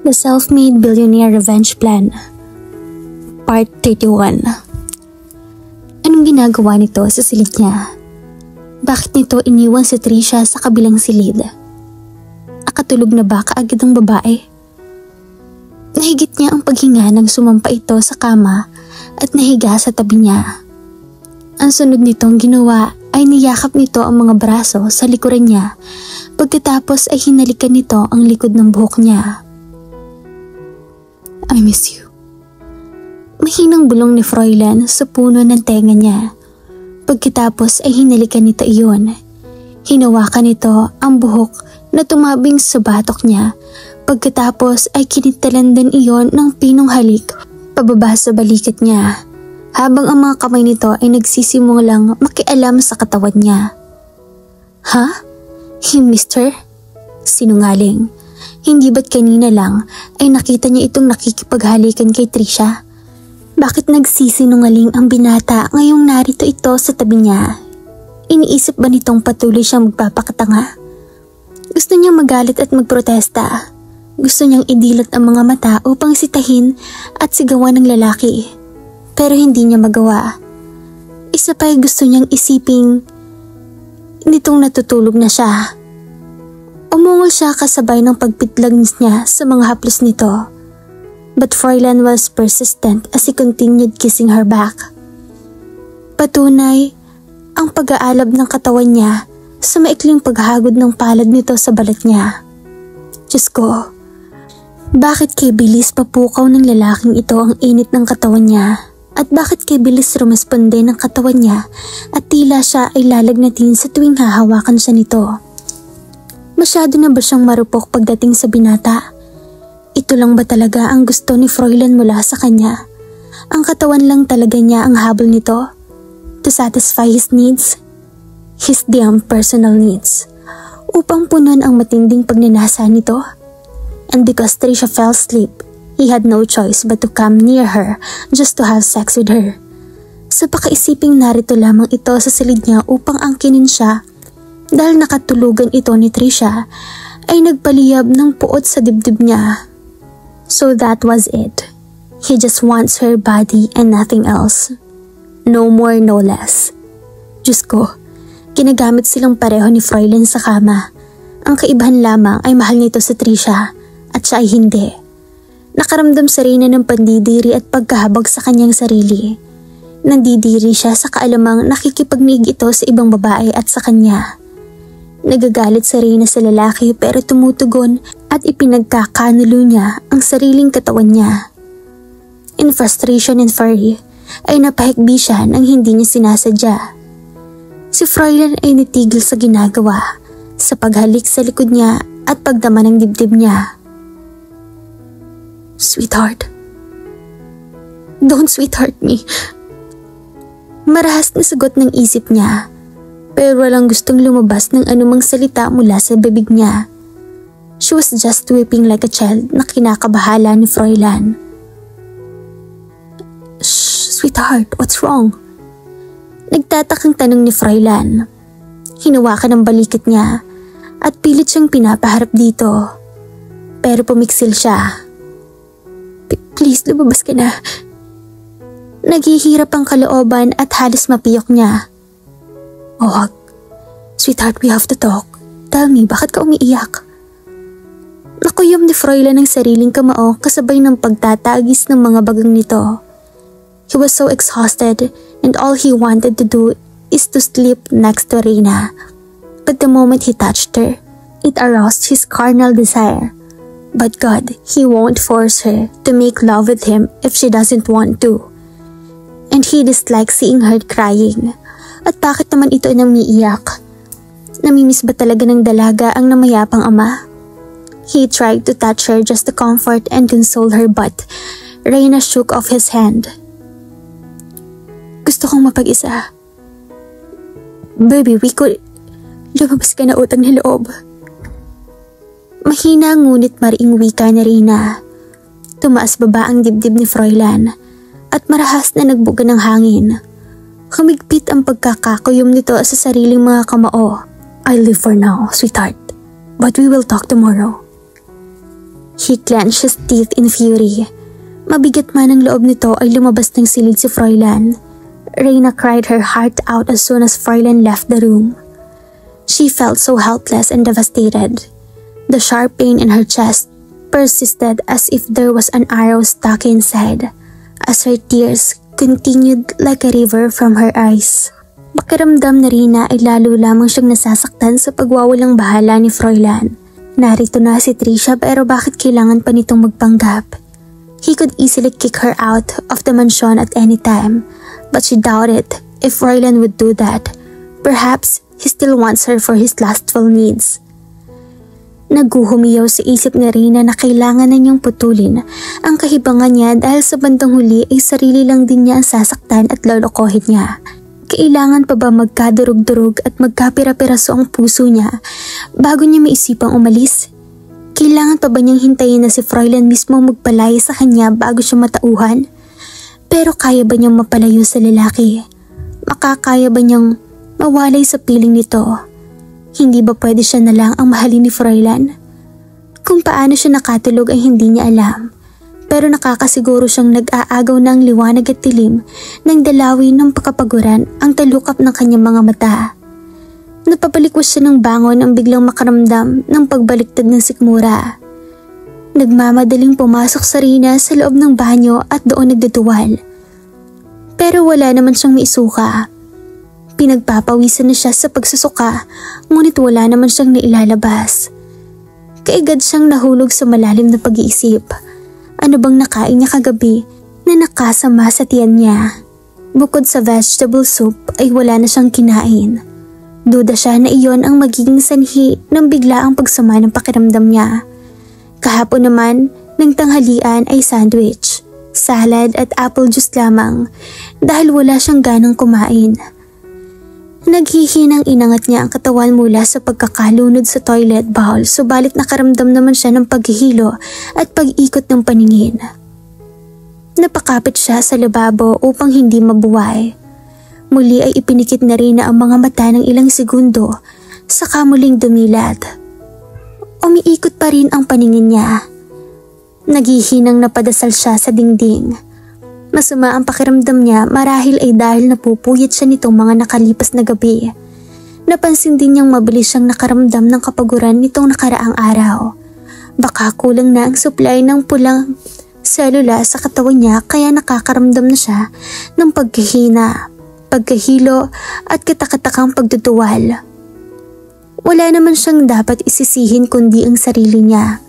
The Self-Made Billionaire Revenge Plan Part 31. Anong ginagawa nito sa silid niya? Bakit nito iniwan si Trisha sa kabilang silid? Akatulog na ba kaagad ang babae? Nahigit niya ang paghinga nang sumampa ito sa kama at nahiga sa tabi niya. Ang sunod nitong ginawa ay niyakap nito ang mga braso sa likuran niya, pagkatapos ay hinalikan nito ang likod ng buhok niya. I miss you. Mahinang bulong ni Froilan sa puno ng tenga niya. Pagkatapos ay hinalikan nito iyon. Hinawakan nito ang buhok na tumabing sa batok niya. Pagkatapos ay kinitalan din iyon ng pinong halik pababa sa balikat niya, habang ang mga kamay nito ay nagsisimulang makialam sa katawan niya. Ha? He missed her? Sinungaling. Hindi ba't kanina lang ay nakita niya itong nakikipaghalikan kay Trisha? Bakit nagsisinungaling ang binata ngayong narito ito sa tabi niya? Iniisip ba nitong patuloy siyang magpapakatanga? Gusto niyang magalit at magprotesta. Gusto niyang idilat ang mga mata upang sitahin at sigawan ng lalaki. Pero hindi niya magawa. Isa pa ay gusto niyang isiping nitong natutulog na siya. Umungol siya kasabay ng pagpitlag niya sa mga haplos nito. But Froilan was persistent as he continued kissing her back. Patunay ang pag-aalab ng katawan niya sa maikling paghagod ng palad nito sa balat niya. Diyos ko, bakit kay bilis papukaw ng lalaking ito ang init ng katawan niya? At bakit kay bilis rumisponde ng katawan niya at tila siya ay lalagnatin sa tuwing hahawakan siya nito? Masyado na ba siyang marupok pagdating sa binata? Ito lang ba talaga ang gusto ni Froilan mula sa kanya? Ang katawan lang talaga niya ang habol nito? To satisfy his needs? His damn personal needs? Upang punan ang matinding pagnanasa nito? And because Trisha fell asleep, he had no choice but to come near her just to have sex with her. Sa pakaisiping narito lamang ito sa silid niya upang angkinin siya, dahil nakatulugan ito ni Trisha, ay nagpaliyab ng puot sa dibdib niya. So that was it. He just wants her body and nothing else. No more, no less. Diyos ko, ginagamit silang pareho ni Froilan sa kama. Ang kaibahan lamang ay mahal nito sa Trisha at siya ay hindi. Nakaramdam sa Reyna ng pandidiri at pagkahabag sa kanyang sarili. Nandidiri siya sa kaalamang nakikipagniig ito sa ibang babae at sa kanya. Nagagalit sa Reyna sa lalaki pero tumutugon at ipinagkakanulo niya ang sariling katawan niya. In frustration and fury ay napahikbi siya nang hindi niya sinasadya. Si Froilan ay nitigil sa ginagawa, sa paghalik sa likod niya at pagdama ng dibdib niya. Sweetheart. Don't sweetheart me. Marahas na sagot ng isip niya. Pero walang gustong lumabas ng anumang salita mula sa bibig niya. She was just weeping like a child na kinakabahala ni Froilan. Shh, sweetheart, what's wrong? Nagtatakang tanong ni Froilan. Hinawakan ang balikat niya at pilit siyang pinapaharap dito. Pero pumiksil siya. Please, lumabas ka na. Naghihirap ang kalooban at halos mapiyok niya. Oh, sweetheart, we have to talk. Tell me, bakit ka umiiyak? Nakuyom ni Froilan ng sariling kamao kasabay ng pagtatagis ng mga bagang nito. He was so exhausted and all he wanted to do is to sleep next to Reyna. But the moment he touched her, it aroused his carnal desire. But God, he won't force her to make love with him if she doesn't want to. And he dislikes seeing her crying. At bakit naman ito nang umiiyak? Namimiss ba talaga ng dalaga ang namayapang ama? He tried to touch her just to comfort and console her but Reyna shook off his hand. Gusto kong mapag-isa. Baby, we could... Lumabas ka na, utang na loob. Mahina ngunit mariing wika ni Reyna. Tumaas baba ang dibdib ni Froilan at marahas na nagbuga ng hangin. Humigpit ang pagkakakuyom nito sa sariling mga kamao. I live for now, sweetheart. But we will talk tomorrow. He clenched his teeth in fury. Mabigat man ang loob nito ay lumabas ng silid si Froilan. Reina cried her heart out as soon as Froilan left the room. She felt so helpless and devastated. The sharp pain in her chest persisted as if there was an arrow stuck inside, as her tears continued like a river from her eyes. Pakiramdam na Rina ay lalo lamang siyang nasasaktan sa pagwawalang bahala ni Froilan. Narito na si Trisha pero bakit kailangan pa nitong magpanggap? He could easily kick her out of the mansion at any time, but she doubted if Froilan would do that. Perhaps he still wants her for his lustful needs. Naguhumiyaw sa isip ni Rina na kailangan na niyang putulin ang kahibangan niya dahil sa bandang huli ay sarili lang din niya ang sasaktan at lolokohin niya. Kailangan pa ba magkadurog-durog at magkapira-piraso ang puso niya bago niya maisipang umalis? Kailangan pa ba niyang hintayin na si Froilan mismo magpalaya sa kanya bago siya matauhan? Pero kaya ba niyang mapalayo sa lalaki? Makakaya ba niyang mawalay sa piling nito? Hindi ba pwede siya na lang ang mahalin ni Froilan? Kung paano siya nakatulog ay hindi niya alam. Pero nakakasiguro siyang nag-aagaw ng liwanag at dilim nang dalawin ng pakapaguran ang talukap ng kanyang mga mata. Napapalikwas siya ng bangon nang biglang makaramdam ng pagbaliktad ng sikmura. Nagmamadaling pumasok sa Rina sa loob ng banyo at doon nagduduwal. Pero wala naman siyang maisuka. Pinagpapawisan na siya sa pagsusuka, ngunit wala naman siyang nailalabas. Kaagad siyang nahulog sa malalim na pag-iisip. Ano bang nakain niya kagabi na nakasama sa tiyan niya? Bukod sa vegetable soup ay wala na siyang kinain. Duda siya na iyon ang magiging sanhi ng biglaang pagsama ng pakiramdam niya. Kahapon naman, ng tanghalian ay sandwich, salad at apple juice lamang dahil wala siyang ganang kumain. Naghihinang inangat niya ang katawan mula sa pagkakalunod sa toilet bowl subalit nakaramdam naman siya ng paghihilo at pag-ikot ng paningin. Napakapit siya sa lababo upang hindi mabuway. Muli ay ipinikit na rin ang mga mata ng ilang segundo, saka muling dumilat. Umiikot pa rin ang paningin niya. Naghihinang napadasal siya sa dingding. Masama ang pakiramdam niya marahil ay dahil napupuyat siya nitong mga nakalipas na gabi. Napansin din niyang mabilis siyang nakaramdam ng kapaguran nitong nakaraang araw. Baka kulang na ang supply ng pulang selula sa katawan niya kaya nakakaramdam na siya ng pagkahina, pagkahilo at katakatakang pagduduwal. Wala naman siyang dapat isisihin kundi ang sarili niya.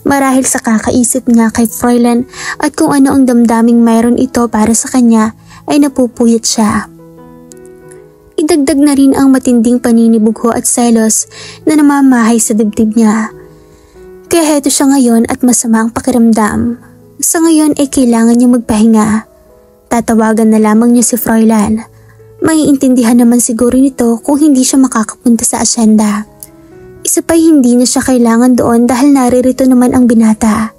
Marahil sa kakaisip niya kay Froilan at kung ano ang damdaming mayroon ito para sa kanya ay napupuyat siya. Idagdag na rin ang matinding paninibugho at selos na namamahay sa dibdib niya. Kaya heto siya ngayon at masama ang pakiramdam. Sa ngayon ay kailangan niya magpahinga. Tatawagan na lamang niya si Froilan. Maiintindihan naman siguro nito kung hindi siya makakapunta sa asyenda. Isa pa hindi na siya kailangan doon dahil naririto naman ang binata.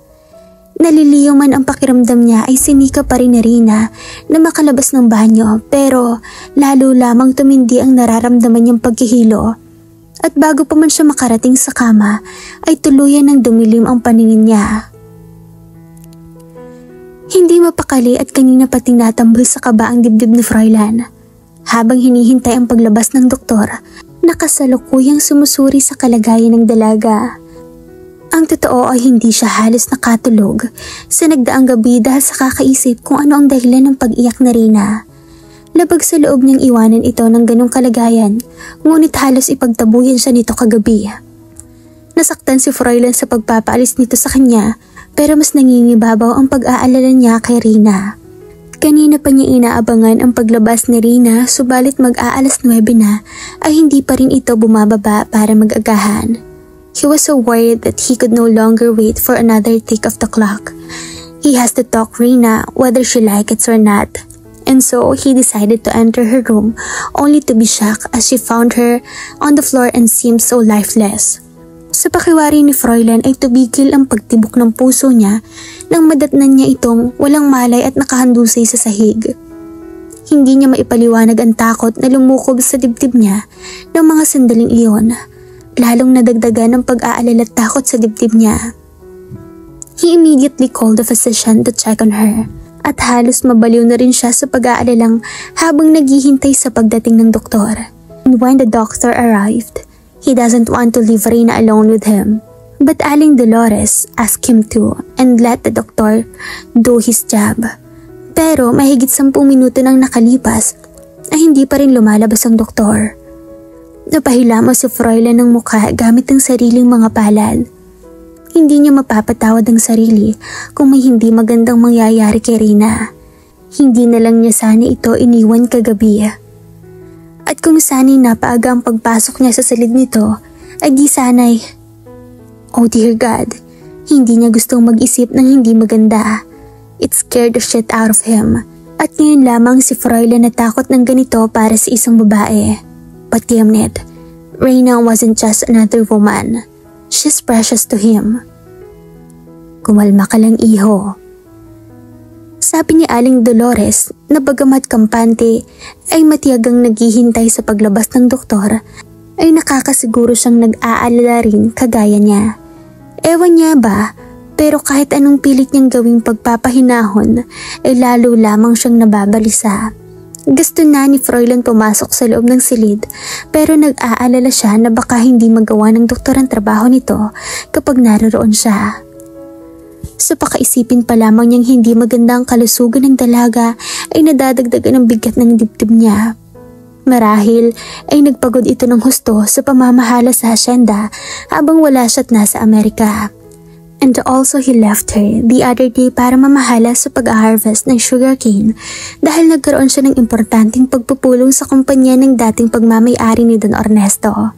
Naliliyo man ang pakiramdam niya ay sinika pa rin ni Rina na makalabas ng banyo pero lalo lamang tumindi ang nararamdaman niyang paghihilo. At bago pa man siya makarating sa kama ay tuluyan ng dumilim ang paningin niya. Hindi mapakali at kanina pa tinatambol sa kaba ang dibdib ni Froilan. Habang hinihintay ang paglabas ng doktor, nakasalukuyang sumusuri sa kalagayan ng dalaga. Ang totoo ay hindi siya halos nakatulog sa nagdaang gabi dahil sa kakaisip kung ano ang dahilan ng pag-iyak na Rina. Labag sa loob niyang iwanan ito ng ganong kalagayan, ngunit halos ipagtabuyan siya nito kagabi. Nasaktan si Froilan sa pagpapaalis nito sa kanya pero mas nangingibabaw ang pag-aalala niya kay Rina. Kanina pa niya inaabangan ang paglabas ni Rina subalit mag-aalas 9 na ay hindi pa rin ito bumababa para mag-agahan. He was so worried that he could no longer wait for another tick of the clock. He has to talk Rina whether she likes it or not. And so he decided to enter her room only to be shocked as she found her on the floor and seemed so lifeless. Sa pakiwari ni Froilan ay tubigil ang pagtibok ng puso niya nang madatnan niya itong walang malay at nakahandusay sa sahig. Hindi niya maipaliwanag ang takot na lumukob sa dibdib niya ng mga sandaling iyon, lalong nadagdagan ng pag-aalala at takot sa dibdib niya. He immediately called the physician to check on her at halos mabaliw na rin siya sa pag-aalalang habang naghihintay sa pagdating ng doktor. And when the doctor arrived, he doesn't want to leave Reyna alone with him. But Aling Dolores asked him to and let the doctor do his job. Pero mahigit 10 minuto nang nakalipas ay hindi pa rin lumalabas ang doktor. Napahilamo si Froilan ng mukha gamit ang sariling mga palad. Hindi niya mapapatawad ang sarili kung may hindi magandang mangyayari kay Reyna. Hindi na lang niya sana ito iniwan kagabi. At kung sana'y napaaga ang pagpasok niya sa silid nito, ay di sana'y, oh dear God, hindi niya gustong mag-isip ng hindi maganda. It scared the shit out of him. At ngayon lamang si Froilan natakot ng ganito para sa isang babae. But damn it, Reyna wasn't just another woman. She's precious to him. Kumalma ka lang, iho. Sabi ni Aling Dolores na bagamat kampante ay matiyagang naghihintay sa paglabas ng doktor, ay nakakasiguro siyang nag-aalala rin kagaya niya. Ewan niya ba, pero kahit anong pilit niyang gawing pagpapahinahon ay lalo lamang siyang nababalisa. Gusto na ni Froilan pumasok sa loob ng silid pero nag-aalala siya na baka hindi magawa ng doktor ang trabaho nito kapag naroon siya. Sa pakaisipin pa lamang niyang hindi maganda ang kalusugan ng dalaga ay nadadagdagan ang bigat ng dibdib niya. Marahil ay nagpagod ito ng husto sa pamamahala sa hasyenda habang wala siya't nasa Amerika. And also he left her the other day para mamahala sa pag-harvest ng sugarcane dahil nagkaroon siya ng importanteng pagpupulong sa kumpanya ng dating pagmamay-ari ni Don Ernesto.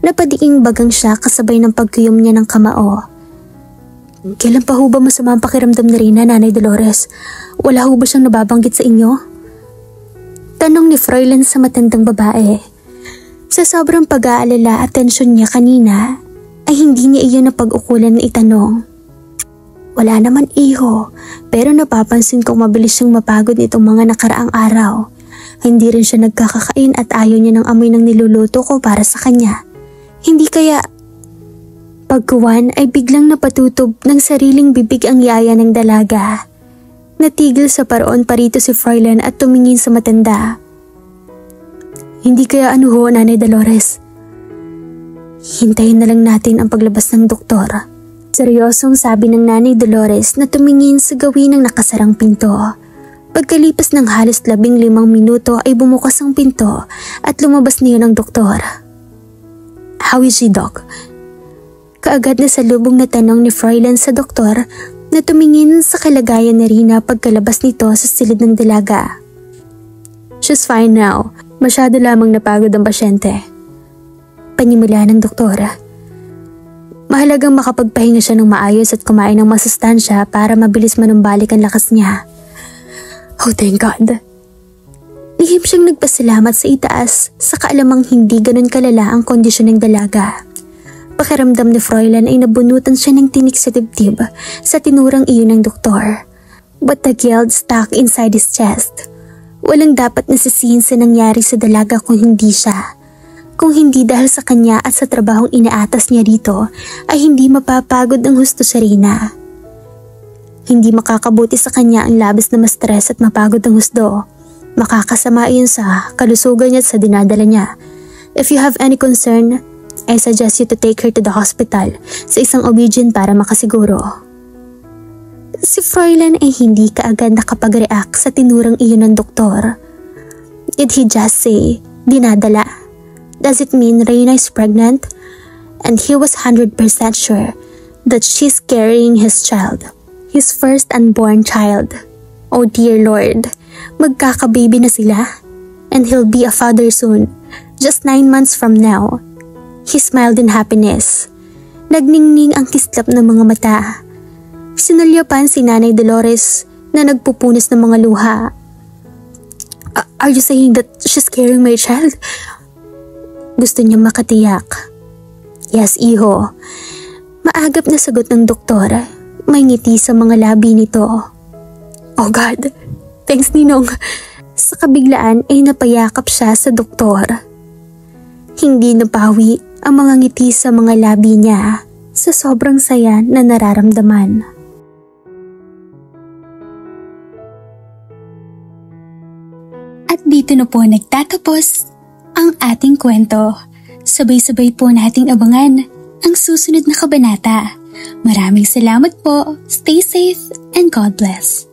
Napadiing bagang siya kasabay ng pagkuyom niya ng kamao. Kailan pa ho ba masama ang pakiramdam ni Reyna, Nanay Dolores? Wala ho ba siyang nababanggit sa inyo? Tanong ni Froilan sa matandang babae. Sa sobrang pag-aalala at tensyon niya kanina, ay hindi niya iyon napag-ukulan na itanong. Wala naman, iho, pero napapansin kong mabilis siyang mapagod nitong mga nakaraang araw. Hindi rin siya nagkakakain at ayaw niya ng amoy ng niluluto ko para sa kanya. Hindi kaya... Pagkuwan ay biglang napatutob ng sariling bibig ang yaya ng dalaga. Natigil sa paroon parito si Froilan at tumingin sa matanda. Hindi kaya ano ho, Nanay Dolores? Hintayin na lang natin ang paglabas ng doktor. Seryosong sabi ng Nanay Dolores na tumingin sa gawin ng nakasarang pinto. Pagkalipas ng halos 15 minuto ay bumukas ang pinto at lumabas niyon ang doktor. How is she, Doc? Kaagad na salubong na tanong ni Froilan sa doktor na tumingin sa kalagayan ni Reyna pagkalabas nito sa silid ng dalaga. She's fine now. Masyado lamang napagod ang pasyente. Panimula ng doktor. Mahalagang makapagpahinga siya ng maayos at kumain ng masustansya para mabilis manumbalik ang lakas niya. Oh, thank God. Lihim siyang nagpasalamat sa itaas sa kaalamang hindi ganun kalala ang kondisyon ng dalaga. Pakiramdam ni Froilan ay nabunutan siya ng tinik sa dibdib sa tinurang iyon ng doktor. But the guilt stuck inside his chest. Walang dapat nasisihin sa nangyari sa dalaga kung hindi siya. Kung hindi dahil sa kanya at sa trabahong inaatas niya dito, ay hindi mapapagod ang husto sa Reyna. Hindi makakabuti sa kanya ang labis na ma-stress at mapagod ang husdo. Makakasama iyon sa kalusugan niya at sa dinadala niya. If you have any concern, I suggest you to take her to the hospital sa isang OB-GYN para makasiguro. Si Froilan ay hindi kaagad nakapag-react sa tinurang iyon ng doktor. Did he just say, dinadala? Does it mean Reyna is pregnant? And he was 100% sure that she's carrying his child, his first unborn child. Oh dear Lord, magkakababy na sila. And he'll be a father soon, just 9 months from now. He smiled in happiness. Nagningning ang kislap ng mga mata. Sinulyapan si Nanay Dolores na nagpupunas ng mga luha. Are you saying that she's carrying my child? Gusto niya makatiyak. Yes, iho. Maagap na sagot ng doktor. May ngiti sa mga labi nito. Oh God, thanks Ninong. Sa kabiglaan ay napayakap siya sa doktor. Hindi napawi ang mga ngiti sa mga labi niya sa sobrang saya na nararamdaman. At dito na po nagtatapos ang ating kwento. Sabay-sabay po nating abangan ang susunod na kabanata. Maraming salamat po. Stay safe and God bless.